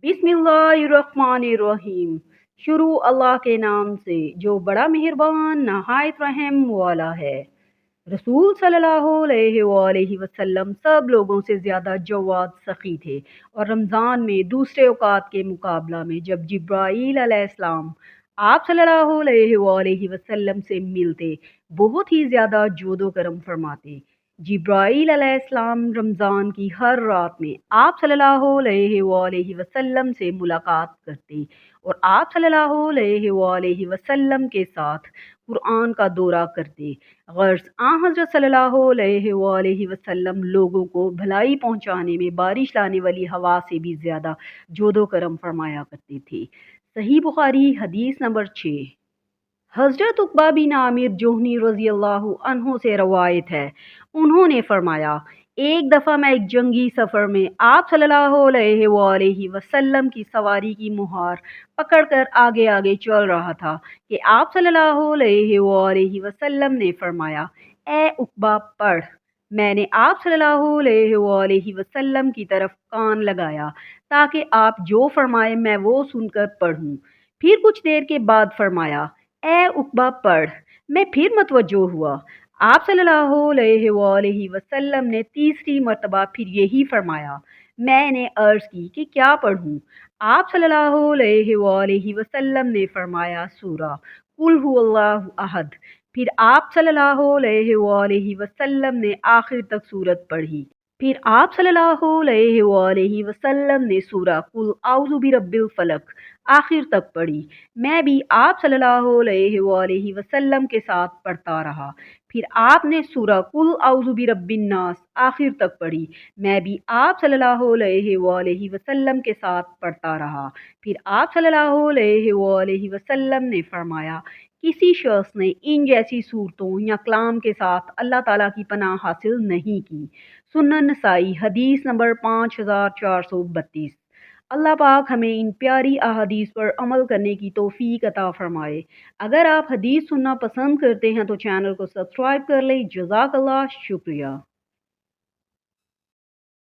बिस्मिल्लाहिर्रहमानिर्रहीम। शुरू अल्लाह के नाम से जो बड़ा मेहरबान नहायत रहम वाला है। रसूल सल्लल्लाहु अलैहि वसल्लम सब लोगों से ज़्यादा जवाद सखी थे, और रमज़ान में दूसरे औकात के मुकाबला में जब जिब्राईल अलैहिस्सलाम आप सल्लल्लाहु अलैहि वसल्लम से मिलते, बहुत ही ज़्यादा जोदो करम फरमाते। जिब्राईल अलैहिस्सलाम रमज़ान की हर रात में आप सल्लल्लाहु अलैहि वसल्लम से मुलाकात करते और आप सल्लल्लाहु अलैहि वसल्लम के साथ कुरान का दौरा करते। गर्ज हज़रत सल्लल्लाहु अलैहि वसल्लम लोगों को भलाई पहुंचाने में बारिश लाने वाली हवा से भी ज़्यादा जोदो करम फरमाया करते थे। सही बुखारी हदीस नंबर 6। हज़रत उक़बा बिन आमिर जोहनी रज़ी अल्लाहु अन्हो से रवायत है, उन्होंने फरमाया, एक दफ़ा मैं एक जंगी सफ़र में आप सल्लल्लाहु अलैहि वसल्लम की सवारी की मुहार पकड़कर आगे आगे चल रहा था कि आप सल्लल्लाहु अलैहि वसल्लम ने फरमाया, ए उक़बा पढ़। मैंने आप सल्लल्लाहु अलैहि वसल्लम की तरफ कान लगाया ताकि आप जो फरमाए मैं वो सुनकर पढ़ूं। फिर कुछ देर के बाद फरमाया, ए उक़बा पढ़। मैं फिर मतवज्जो हुआ। आप सल्लल्लाहु अलैहि वसल्लम ने तीसरी मर्तबा फिर यही फरमाया। मैंने अर्ज़ की कि क्या पढ़ूं? आप सल्लल्लाहु अलैहि वसल्लम ने फरमाया, सूरा कुल हुवल्लाहु अहद। फिर आप सल्लल्लाहु अलैहि वसल्लम ने आखिर तक सूरत पढ़ी। फिर आप सल्लल्लाहु अलैहि वसल्लम ने सूरा कुल औज़ु बिरब्बिल फलक आखिर तक पढ़ी। मैं भी आप सल्लल्लाहु अलैहि वसल्लम के साथ पढ़ता रहा। फिर आपने सूरा कुल औज़ु बिरब्बिन नास आखिर तक पढ़ी। मैं भी आप सल्लल्लाहु अलैहि वसल्लम के साथ पढ़ता रहा। फिर आप सल्लल्लाहु अलैहि वसल्लम ने फरमाया, किसी शख्स ने इन जैसी सूरतों या कलाम के साथ अल्लाह ताला की पनाह हासिल नहीं की। सुनन नसाई हदीस नंबर 5432। अल्लाह पाक हमें इन प्यारी अहादीस पर अमल करने की तौफीक अता फरमाए। अगर आप हदीस सुनना पसंद करते हैं तो चैनल को सब्सक्राइब कर लें। जज़ाकल्लाह, शुक्रिया।